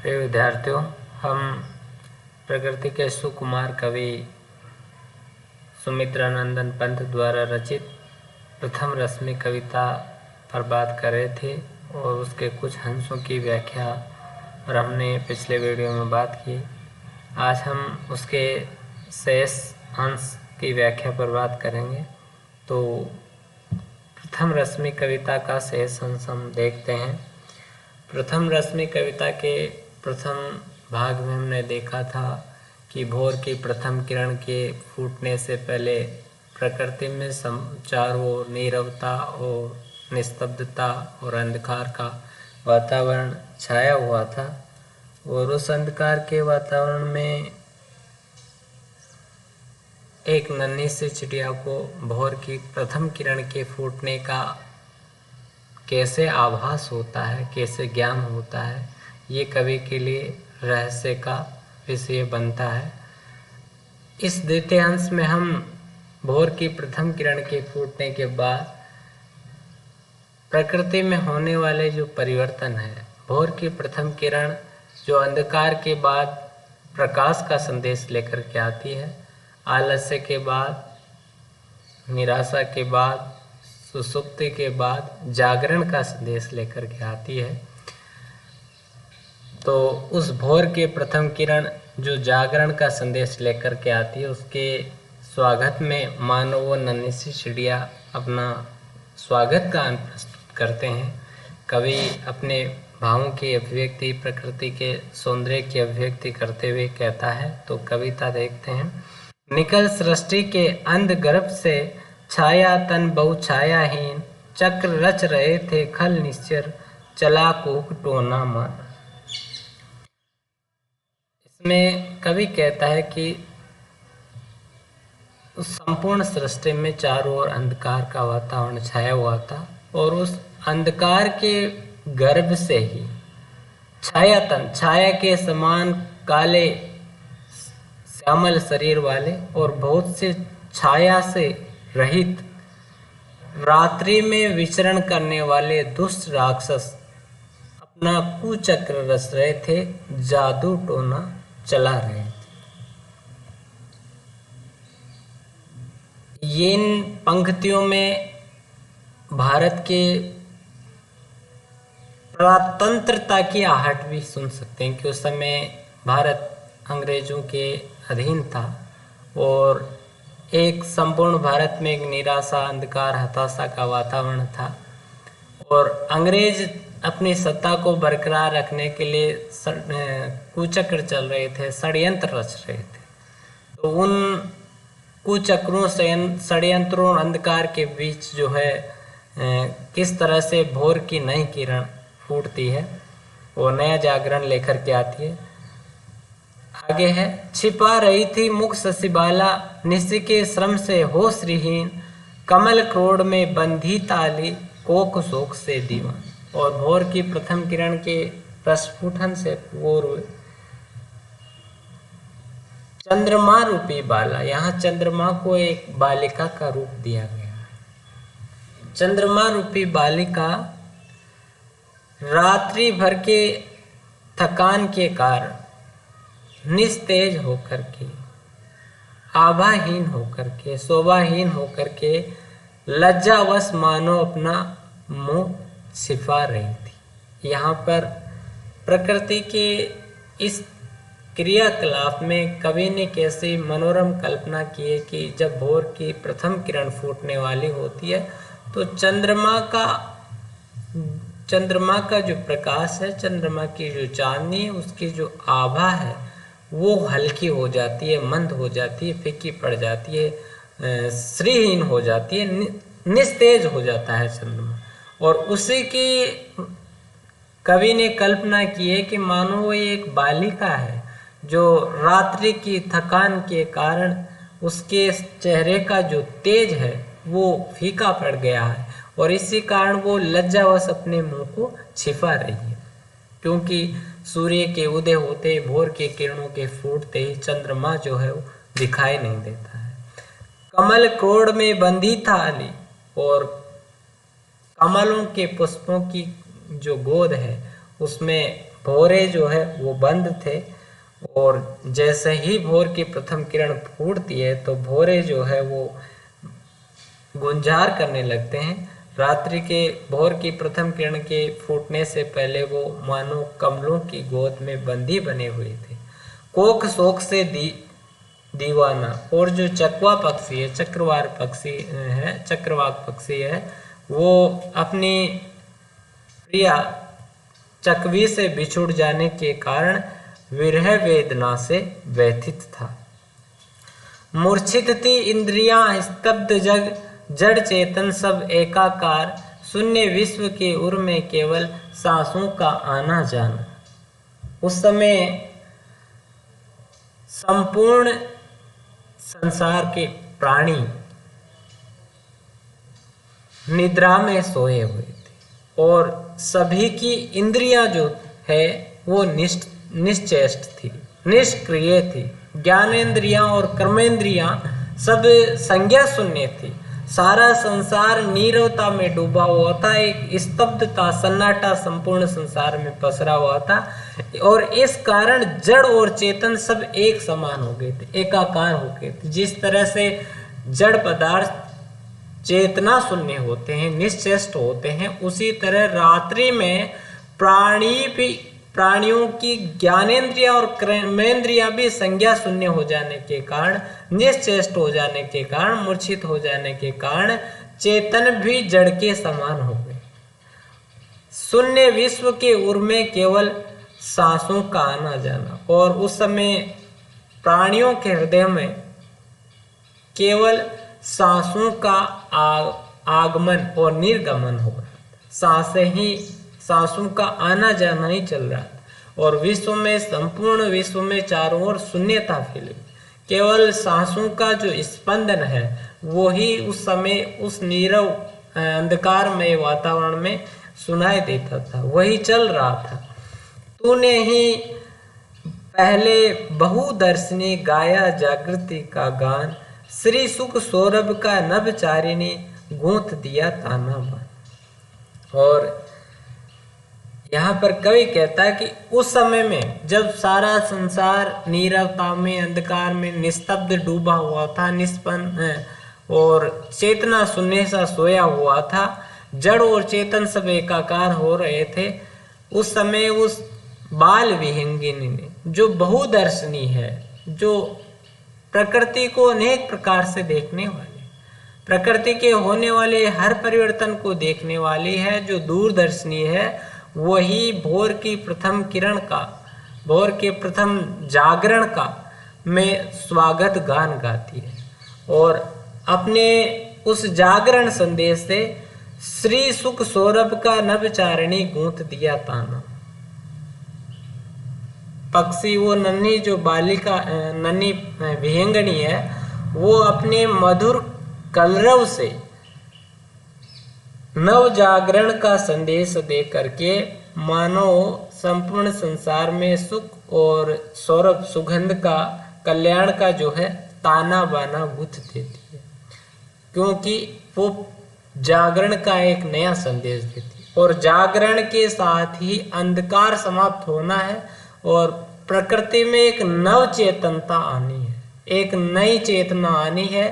प्रिय विद्यार्थियों, हम प्रकृति के सुकुमार कवि सुमित्रानंदन पंत द्वारा रचित प्रथम रश्मि कविता पर बात कर रहे थे और उसके कुछ अंशों की व्याख्या और हमने पिछले वीडियो में बात की। आज हम उसके शेष अंश की व्याख्या पर बात करेंगे। तो प्रथम रश्मि कविता का शेष अंश हम देखते हैं। प्रथम रश्मि कविता के प्रथम भाग में हमने देखा था कि भोर की प्रथम किरण के फूटने से पहले प्रकृति में चारों ओर नीरवता और निस्तब्धता और अंधकार का वातावरण छाया हुआ था और उस अंधकार के वातावरण में एक नन्ही सी चिड़िया को भोर की प्रथम किरण के फूटने का कैसे आभास होता है, कैसे ज्ञान होता है, ये कवि के लिए रहस्य का विषय बनता है। इस द्वितीय अंश में हम भोर की प्रथम किरण के फूटने के बाद प्रकृति में होने वाले जो परिवर्तन है, भोर की प्रथम किरण जो अंधकार के बाद प्रकाश का संदेश लेकर के आती है, आलस्य के बाद, निराशा के बाद, सुसुप्ति के बाद जागरण का संदेश लेकर के आती है। तो उस भोर के प्रथम किरण जो जागरण का संदेश लेकर के आती है, उसके स्वागत में मानव व नन्ही सी चिड़िया अपना स्वागत गान प्रस्तुत करते हैं। कवि अपने भावों की अभिव्यक्ति, प्रकृति के सौंदर्य की अभिव्यक्ति करते हुए कहता है। तो कविता देखते हैं। निकल सृष्टि के अंध गर्भ से छाया तन बहु छायाहीन, चक्र रच रहे थे खल निश्चर, चला कूक टोना मन। इसमें कवि कहता है कि उस संपूर्ण सृष्टि में चारों ओर अंधकार का वातावरण छाया हुआ था और उस अंधकार के गर्भ से ही छायातन, छाया के समान काले श्यामल शरीर वाले और बहुत से छाया से रहित रात्रि में विचरण करने वाले दुष्ट राक्षस अपना कुचक्र रच रहे थे, जादू टोना चला रहे थे। इन पंक्तियों में भारत के स्वतंत्रता की आहट भी सुन सकते हैं कि उस समय भारत अंग्रेजों के अधीन था और एक संपूर्ण भारत में एक निराशा, अंधकार, हताशा का वातावरण था और अंग्रेज अपनी सत्ता को बरकरार रखने के लिए कुचक्र चल रहे थे, षड्यंत्र रच रहे थे। तो उन कुचक्रों, षड्यंत्रों और अंधकार के बीच जो है किस तरह से भोर की नई किरण फूटती है, वो नया जागरण लेकर के आती है। आगे है, छिपा रही थी मुख शशिबाला, निशि के श्रम से होश रिहीन, कमल क्रोड़ में बंधी ताली, कोक शोक से दीवान। और भोर की प्रथम किरण के प्रस्फुटन से पूर्व चंद्रमा रूपी बाला, यहाँ चंद्रमा को एक बालिका का रूप दिया गया है। चंद्रमा रूपी बालिका रात्रि भर के थकान के कारण निस्तेज होकर के, आभाहीन होकर के, शोभाहीन होकर के लज्जावश मानो अपना मुंह छिपा रही थी। यहाँ पर प्रकृति के इस क्रियाकलाप में कवि ने कैसी मनोरम कल्पना की है कि जब भोर की प्रथम किरण फूटने वाली होती है तो चंद्रमा का जो प्रकाश है, चंद्रमा की जो चांदनी है, उसकी जो आभा है वो हल्की हो जाती है, मंद हो जाती है, फीकी पड़ जाती है, श्रीहीन हो जाती है, निस्तेज हो जाता है चंद्रमा। और उसी की कवि ने कल्पना की है कि मानो वो एक बालिका है जो रात्रि की थकान के कारण उसके चेहरे का जो तेज है वो फीका पड़ गया है और इसी कारण वो लज्जावश अपने मुंह को छिपा रही है, क्योंकि सूर्य के उदय होते, भोर के किरणों के फूटते ही चंद्रमा जो है वो दिखाई नहीं देता है। कमल क्रोड़ में बंधी थाली, और कमलों के पुष्पों की जो गोद है उसमें भौरे जो है वो बंद थे, और जैसे ही भोर की प्रथम किरण फूटती है तो भौरे जो है वो गुंजार करने लगते हैं। रात्रि के भोर की प्रथम किरण के फूटने से पहले वो मानो कमलों की गोद में बंदी बने हुए थे, कोख शोक से दीवाना। और जो चकवा पक्षी है, चक्रवाक पक्षी है, वो अपनी प्रिया चकवी से बिछुड़ जाने के कारण विरह वेदना से व्यथित था। मूर्छित थी इंद्रियां, स्तब्ध जड़ चेतन सब एकाकार, शून्य विश्व के उर में केवल सांसों का आना जाना। उस समय संपूर्ण संसार के प्राणी निद्रा में सोए हुए थे और सभी की इंद्रियां जो है वो निश्चेष्ट थी, निष्क्रिय थी। ज्ञानेन्द्रियां और कर्मेंद्रियां सब संज्ञा शून्य थी। सारा संसार नीरवता में डूबा हुआ था, एक स्तब्धता, सन्नाटा संपूर्ण संसार में पसरा हुआ था, और इस कारण जड़ और चेतन सब एक समान हो गए थे, एकाकार हो गए थे। जिस तरह से जड़ पदार्थ चेतना शून्य होते हैं, निश्चेष्ट होते हैं, उसी तरह रात्रि में प्राणियों की ज्ञानेन्द्रिया और कर्मेंद्रिया भी संज्ञा शून्य हो जाने के कारण, निश्चेष्ट हो जाने के कारण, मूर्छित हो जाने के कारण चेतन भी जड़ के समान हो गए। शून्य विश्व के उर में केवल सांसों का आना जाना, और उस समय प्राणियों के हृदय में केवल सांसों का आगमन और निर्गमन हो रहा था। सांसों का आना जाना ही चल रहा था, और विश्व में, संपूर्ण विश्व में चारों ओर शून्यता फैली। केवल सांसों का जो स्पंदन है वो ही उस समय उस नीरव अंधकारमय वातावरण में सुनाई देता था, वही चल रहा था। तूने ही पहले बहुदर्शनी गाया जागृति का गान, श्री सुख सौरभ का नभचारिणी गूंथ दिया ताना बान। और यहाँ पर कवि कहता है कि उस समय में जब सारा संसार नीरवता में, अंधकार में निस्तब्ध डूबा हुआ था, निष्पन्न और चेतना शून्य सा सोया हुआ था, जड़ और चेतन सब एकाकार हो रहे थे, उस समय उस बाल विहंगिनी ने, जो बहुदर्शनी है, जो प्रकृति को अनेक प्रकार से देखने वाली, प्रकृति के होने वाले हर परिवर्तन को देखने वाली है, जो दूरदर्शनी है, वही भोर की प्रथम किरण का, भोर के प्रथम जागरण का में स्वागत गान गाती है, और अपने उस जागरण संदेश से श्री सुख सौरभ का नभचारिणी गूंथ दिया ताना। पक्षी, वो नन्ही जो बालिका, नन्ही विहंगनी है, वो अपने मधुर कलरव से नव जागरण का संदेश दे करके मानो संपूर्ण संसार में सुख और सौरभ, सुगंध का, कल्याण का जो है ताना बाना गुथ देती है, क्योंकि वो जागरण का एक नया संदेश देती है। और जागरण के साथ ही अंधकार समाप्त होना है और प्रकृति में एक नव चेतनता आनी है, एक नई चेतना आनी है,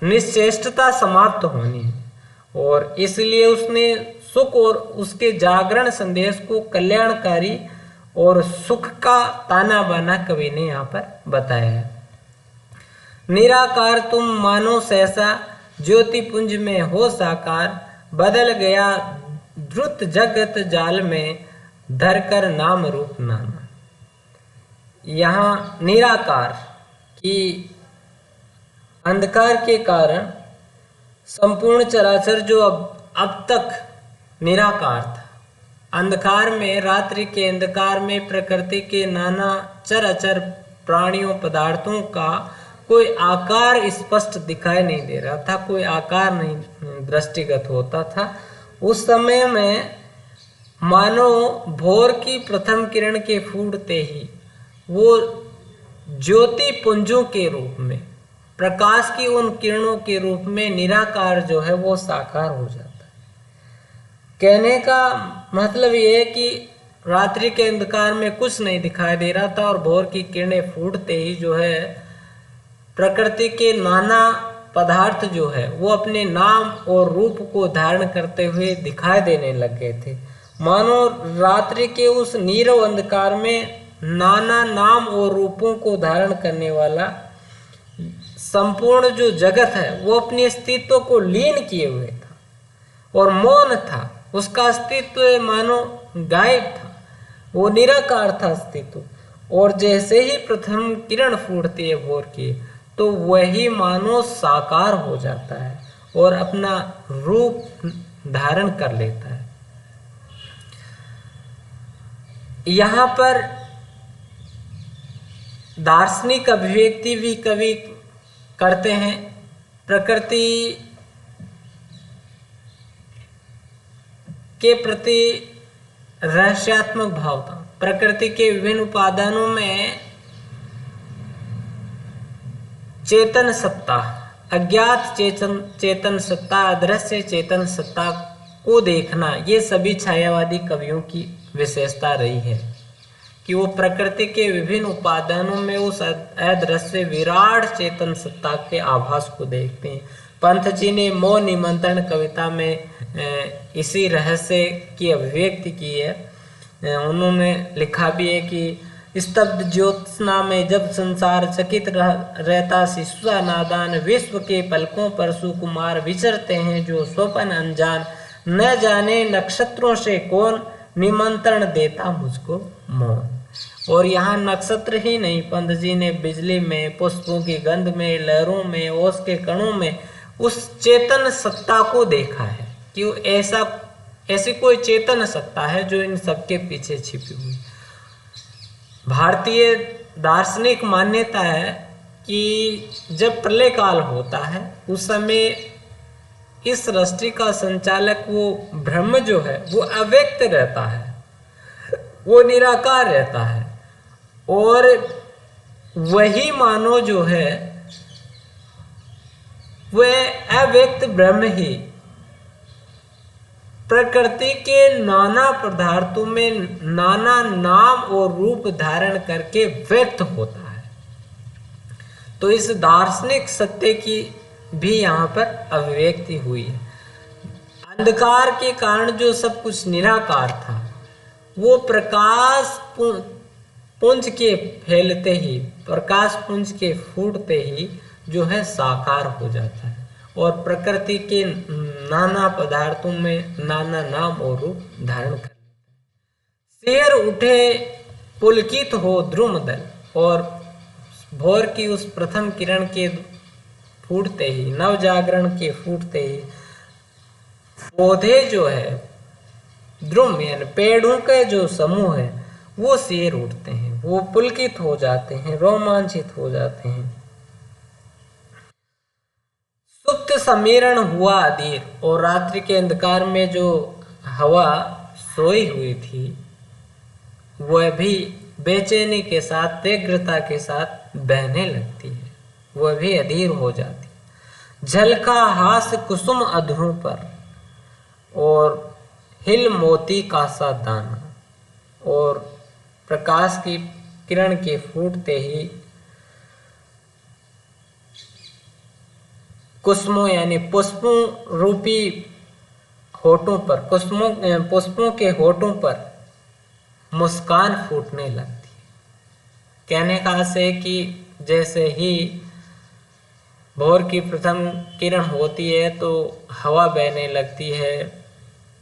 निश्चेष्टता समाप्त होनी है। और इसलिए उसने सुख और उसके जागरण संदेश को कल्याणकारी और सुख का ताना बाना कवि ने यहाँ पर बताया है। निराकार तुम मानो सहसा, ज्योति पुंज में हो साकार, बदल गया द्रुत जगत जाल में, धर कर नाम रूप नाना। यहाँ निराकार की अंधकार के कारण संपूर्ण चराचर जो अब तक निराकार था, अंधकार में, रात्रि के अंधकार में प्रकृति के नाना चर अचर प्राणियों पदार्थों का कोई आकार स्पष्ट दिखाई नहीं दे रहा था, कोई आकार नहीं दृष्टिगत होता था। उस समय में मानो भोर की प्रथम किरण के फूटते ही वो ज्योति पुंजों के रूप में, प्रकाश की उन किरणों के रूप में निराकार जो है वो साकार हो जाता है। कहने का मतलब ये है कि रात्रि के अंधकार में कुछ नहीं दिखाई दे रहा था और भोर की किरणें फूटते ही जो है प्रकृति के नाना पदार्थ जो है वो अपने नाम और रूप को धारण करते हुए दिखाई देने लग गए थे। मानो रात्रि के उस नीरव अंधकार में नाना नाम और रूपों को धारण करने वाला संपूर्ण जो जगत है वो अपने अस्तित्व को लीन किए हुए था और मौन था। उसका अस्तित्व मानो गायब था, वो निराकार था अस्तित्व। और जैसे ही प्रथम किरण फूटती है भोर की, तो वही मानो साकार हो जाता है और अपना रूप धारण कर लेता है। यहाँ पर दार्शनिक अभिव्यक्ति भी कवि करते हैं। प्रकृति के प्रति रहस्यात्मक भाव था। प्रकृति के विभिन्न उपादानों में चेतन सत्ता, अज्ञात चेतन सत्ता, अदृश्य चेतन सत्ता को देखना, ये सभी छायावादी कवियों की विशेषता रही है कि वो प्रकृति के विभिन्न उपादानों में उस अदृश्य विराट चेतन सत्ता के आभास को देखते हैं। पंत जी ने मौन निमंत्रण कविता में इसी रहस्य की अभिव्यक्ति की है। उन्होंने लिखा भी है कि स्तब्ध ज्योत्सना में जब संसार चकित रहता, शिशुआ नादान विश्व के पलकों पर सुकुमार विचरते हैं जो स्वप्न अनजान, न जाने नक्षत्रों से कौन निमंत्रण देता मुझको मौन। और यहाँ नक्षत्र ही नहीं, पंत जी ने बिजली में, पुष्पों की गंध में, लहरों में, ओस के कणों में उस चेतन सत्ता को देखा है कि ऐसी कोई चेतन सत्ता है जो इन सबके पीछे छिपी हुई। भारतीय दार्शनिक मान्यता है कि जब प्रलय काल होता है उस समय इस सृष्टि का संचालक वो ब्रह्म जो है वो अव्यक्त रहता है, वो निराकार रहता है और वही मानो जो है वह अव्यक्त ब्रह्म ही प्रकृति के नाना पदार्थों में नाना नाम और रूप धारण करके व्यक्त होता है। तो इस दार्शनिक सत्य की भी यहाँ पर अभिव्यक्ति हुई है। अंधकार के कारण जो सब कुछ निराकार था वो प्रकाश पुंज के फैलते ही, प्रकाश पुंज के फूटते ही जो है साकार हो जाता है और प्रकृति के नाना पदार्थों में नाना नाम और रूप धारण कर लेता है। शेर उठे पुलकित हो ध्रुम दल, और भोर की उस प्रथम किरण के फूटते ही, नव जागरण के फूटते ही पौधे जो है ध्रुम यानी पेड़ों के जो समूह है वो शेर उठते हैं, वो पुलकित हो जाते हैं, रोमांचित हो जाते हैं। सुप्त समीरण हुआ अधीर, और रात्रि के अंधकार में जो हवा सोई हुई थी वह भी बेचैनी के साथ, व्यग्रता के साथ बहने लगती है, वह भी अधीर हो जाती है। झलका हास कुसुम अधरों पर और हिल मोती का सा दाना, और प्रकाश की किरण के फूटते ही कुसुमों यानी पुष्पों रूपी होठों पर, पुष्पों के होठों पर मुस्कान फूटने लगती है। कहने का आशय कि जैसे ही भोर की प्रथम किरण होती है तो हवा बहने लगती है,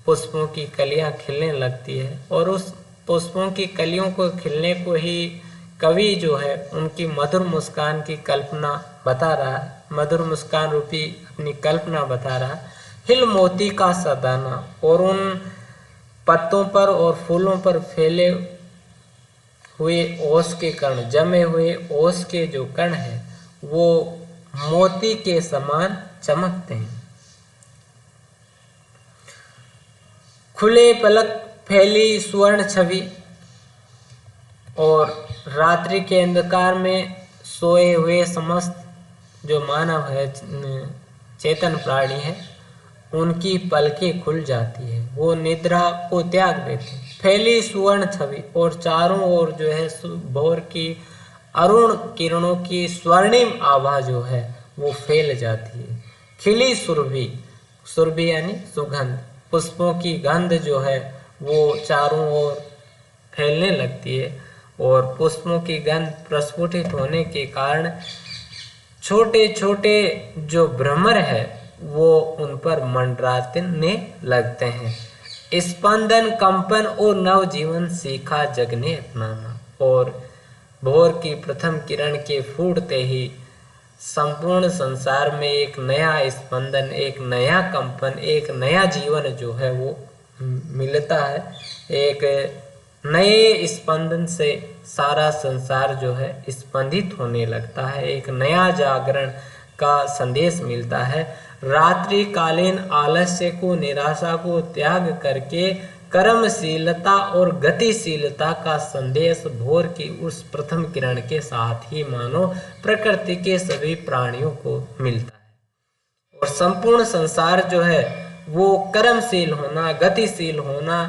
पुष्पों की कलियां खिलने लगती है, और उस पुष्पों की कलियों को खिलने को ही कवि जो है उनकी मधुर मुस्कान की कल्पना बता रहा है, मधुर मुस्कान रूपी अपनी कल्पना बता रहा है। हिल मोती का सा दाना, और उन पत्तों पर और फूलों पर फैले हुए ओस के कण, जमे हुए ओस के जो कण है वो मोती के समान चमकते हैं। खुले पलक फैली स्वर्ण छवि, और रात्रि के अंधकार में सोए हुए समस्त जो मानव है, चेतन प्राणी है, उनकी पलकें खुल जाती है, वो निद्रा को त्याग देते हैं। फैली सुवर्ण छवि, और चारों ओर जो है भोर की अरुण किरणों की स्वर्णिम आभा जो है वो फैल जाती है। खिली सुरभि, सुरभि यानी सुगंध, पुष्पों की गंध जो है वो चारों ओर फैलने लगती है, और पुष्पों की गंध प्रस्फुटित होने के कारण छोटे छोटे जो भ्रमर है वो उन पर मंडराने लगते हैं। स्पंदन, कंपन और नवजीवन सीखा जग ने अपनाना, और भोर की प्रथम किरण के फूटते ही संपूर्ण संसार में एक नया स्पंदन, एक नया कंपन, एक नया जीवन जो है वो मिलता है। एक नए स्पंदन से सारा संसार जो है स्पंदित होने लगता है, एक नया जागरण का संदेश मिलता है। रात्रिकालीन आलस्य को, निराशा को त्याग करके कर्मशीलता और गतिशीलता का संदेश भोर की उस प्रथम किरण के साथ ही मानो प्रकृति के सभी प्राणियों को मिलता है, और संपूर्ण संसार जो है वो कर्मशील होना, गतिशील होना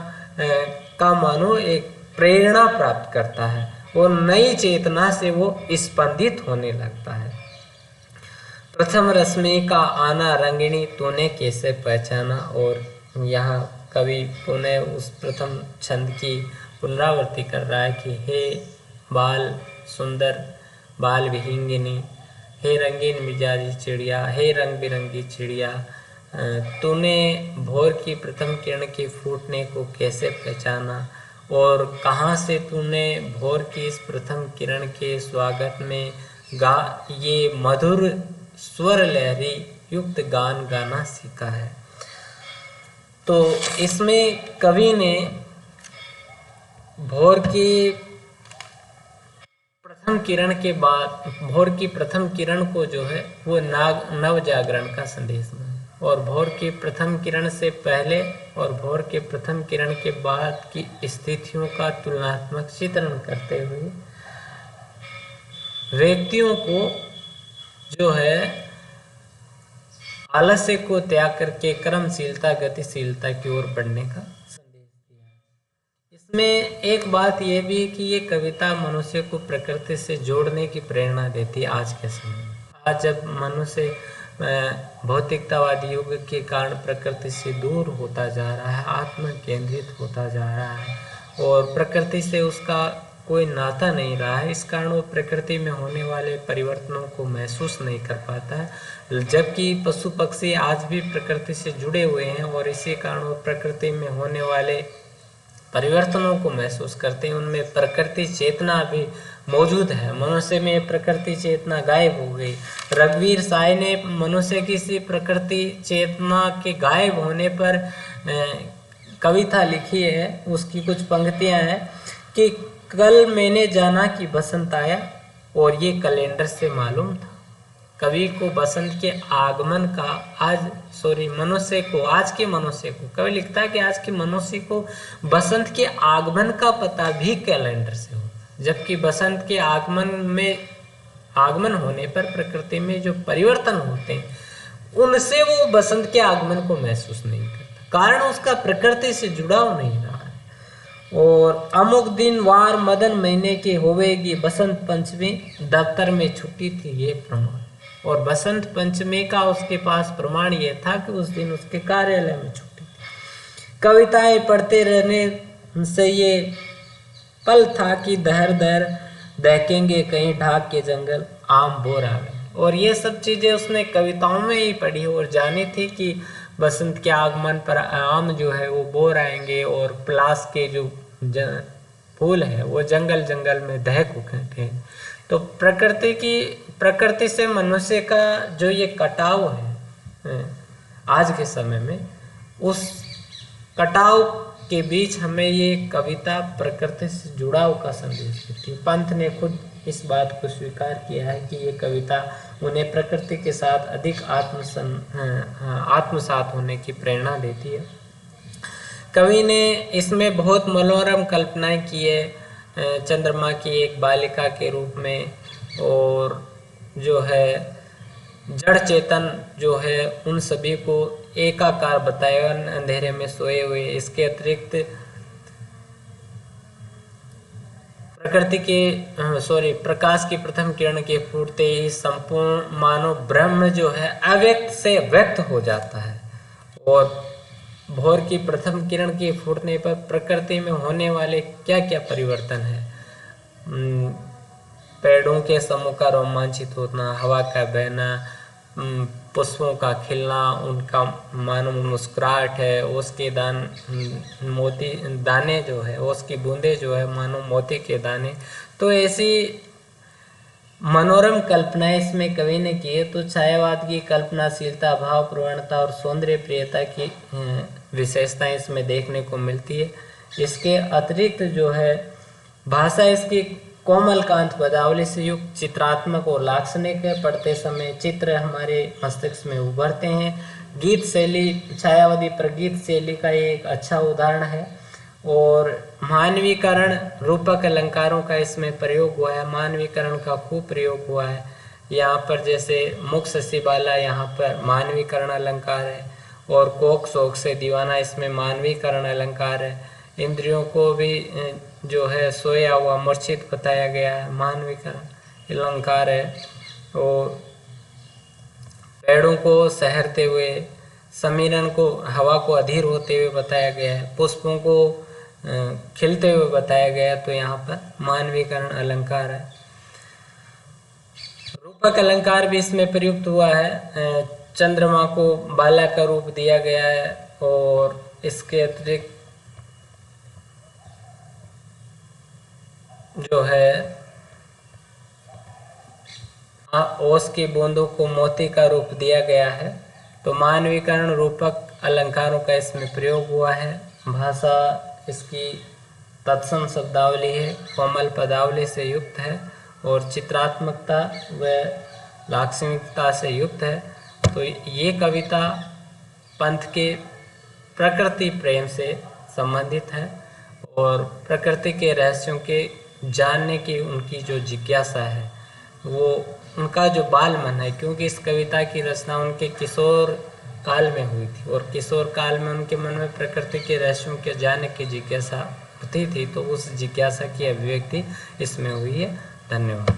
का मानो एक प्रेरणा प्राप्त करता है, और नई चेतना से वो स्पंदित होने लगता है। प्रथम रश्मि का आना रंगिणी तूने कैसे पहचाना, और यहाँ कवि पुनः उस प्रथम छंद की पुनरावृत्ति कर रहा है कि हे बाल सुंदर बाल विहिंगिनी, हे रंगीन मिजाजी चिड़िया, हे रंग बिरंगी चिड़िया, तूने भोर की प्रथम किरण के फूटने को कैसे पहचाना, और कहाँ से तूने भोर की इस प्रथम किरण के स्वागत में ये मधुर स्वर लहरी युक्त गान गाना सीखा है। तो इसमें कवि ने भोर की प्रथम किरण के बाद, भोर की प्रथम किरण को जो है वो नव जागरण का संदेश है, और भोर की प्रथम किरण से पहले और भोर के प्रथम किरण के बाद की स्थितियों का तुलनात्मक चित्रण करते हुए व्यक्तियों को जो है आलस्य को त्याग करके कर्मशीलता, गतिशीलता की ओर बढ़ने का संदेश दिया। इसमें एक बात यह भी है कि ये कविता मनुष्य को प्रकृति से जोड़ने की प्रेरणा देती है आज के समय में। आज जब मनुष्य भौतिकतावादी युग के कारण प्रकृति से दूर होता जा रहा है, आत्म केंद्रित होता जा रहा है, और प्रकृति से उसका कोई नाता नहीं रहा है, इस कारण वो प्रकृति में होने वाले परिवर्तनों को महसूस नहीं कर पाता है। जबकि पशु पक्षी आज भी प्रकृति से जुड़े हुए हैं, और इसी कारण वो प्रकृति में होने वाले परिवर्तनों को महसूस करते हैं, उनमें प्रकृति चेतना भी मौजूद है। मनुष्य में प्रकृति चेतना गायब हो गई। रघुवीर साय ने मनुष्य की सी प्रकृति चेतना के गायब होने पर कविता लिखी है। उसकी कुछ पंक्तियां हैं कि कल मैंने जाना कि बसंत आया और ये कैलेंडर से मालूम था। कवि को बसंत के आगमन का मनुष्य को, आज के मनुष्य को, कवि लिखता है कि आज के मनुष्य को बसंत के आगमन का पता भी कैलेंडर से होता है, जबकि बसंत के आगमन होने पर प्रकृति में जो परिवर्तन होते हैं उनसे वो बसंत के आगमन को महसूस नहीं करता, कारण उसका प्रकृति से जुड़ाव नहीं रहा है। और अमुक दिन वार मदन महीने की होवेगी बसंत पंचमी, दफ्तर में छुट्टी थी ये प्रमाण। और बसंत पंचमी का उसके पास प्रमाण ये था कि उस दिन उसके कार्यालय में छुट्टी थी। कविताएं पढ़ते रहने से ये पल था कि दहर दहर दहकेंगे कहीं ढाक के जंगल आम बोर आ गए। और ये सब चीजें उसने कविताओं में ही पढ़ी और जानी थी कि बसंत के आगमन पर आम जो है वो बोर आएंगे और पलाश के जो फूल है वो जंगल जंगल में दहक उठे। तो प्रकृति से मनुष्य का जो ये कटाव है आज के समय में, उस कटाव के बीच हमें ये कविता प्रकृति से जुड़ाव का संदेश देती है। पंत ने खुद इस बात को स्वीकार किया है कि ये कविता उन्हें प्रकृति के साथ अधिक आत्मसात होने की प्रेरणा देती है। कवि ने इसमें बहुत मनोरम कल्पनाएं की है चंद्रमा की एक बालिका के रूप में, और जो है जड़ चेतन जो है उन सभी को एकाकार बताया अंधेरे में सोए हुए। इसके अतिरिक्त प्रकाश की प्रथम किरण के फूटते ही संपूर्ण मानव ब्रह्म जो है अव्यक्त से व्यक्त हो जाता है। और भोर की प्रथम किरण के फूटने पर प्रकृति में होने वाले क्या क्या परिवर्तन है? पेड़ों के समूह का रोमांचित होना, हवा का बहना, पुष्पों का खिलना, उनका मानो मुस्कुराहट है, उसके मोती दाने जो है, उसकी बूंदे जो है मानो मोती के दाने। तो ऐसी मनोरम कल्पनाएं इसमें कवि ने की है। तो छायावाद की कल्पनाशीलता, भाव प्रवणता और सौंदर्य प्रियता की विशेषताएं इसमें देखने को मिलती है। इसके अतिरिक्त जो है भाषा इसकी कोमल कांत पदावली से युक्त चित्रात्मक और लाक्षणिक है। पढ़ते समय चित्र हमारे मस्तिष्क में उभरते हैं। गीत शैली, छायावादी प्रगीत शैली का एक अच्छा उदाहरण है। और मानवीकरण, रूपक अलंकारों का इसमें प्रयोग हुआ है। मानवीकरण का खूब प्रयोग हुआ है यहाँ पर। जैसे मुख शशिबाला यहाँ पर मानवीकरण अलंकार है, और कोक शोक से दीवाना इसमें मानवीकरण अलंकार है। इंद्रियों को भी जो है सोया हुआ मूर्छित बताया गया है, मानवीकरण अलंकार है। और पेड़ों को सहरते हुए, समीरण को, हवा को अधीर होते हुए बताया गया है, पुष्पों को खिलते हुए बताया गया, तो यहाँ पर मानवीकरण अलंकार है। रूपक अलंकार भी इसमें प्रयुक्त हुआ है। चंद्रमा को बाला का रूप दिया गया है, और इसके अतिरिक्त जो है ओस की बूंदों को मोती का रूप दिया गया है। तो मानवीकरण, रूपक अलंकारों का इसमें प्रयोग हुआ है। भाषा इसकी तत्सम शब्दावली है, कोमल पदावली से युक्त है, और चित्रात्मकता व लाक्षणिकता से युक्त है। तो ये कविता पंथ के प्रकृति प्रेम से संबंधित है, और प्रकृति के रहस्यों के जानने की उनकी जो जिज्ञासा है, वो उनका जो बाल मन है, क्योंकि इस कविता की रचना उनके किशोर काल में हुई थी, और किशोर काल में उनके मन में प्रकृति के रहस्यों के जानने की जिज्ञासा होती थी। तो उस जिज्ञासा की अभिव्यक्ति इसमें हुई है। धन्यवाद।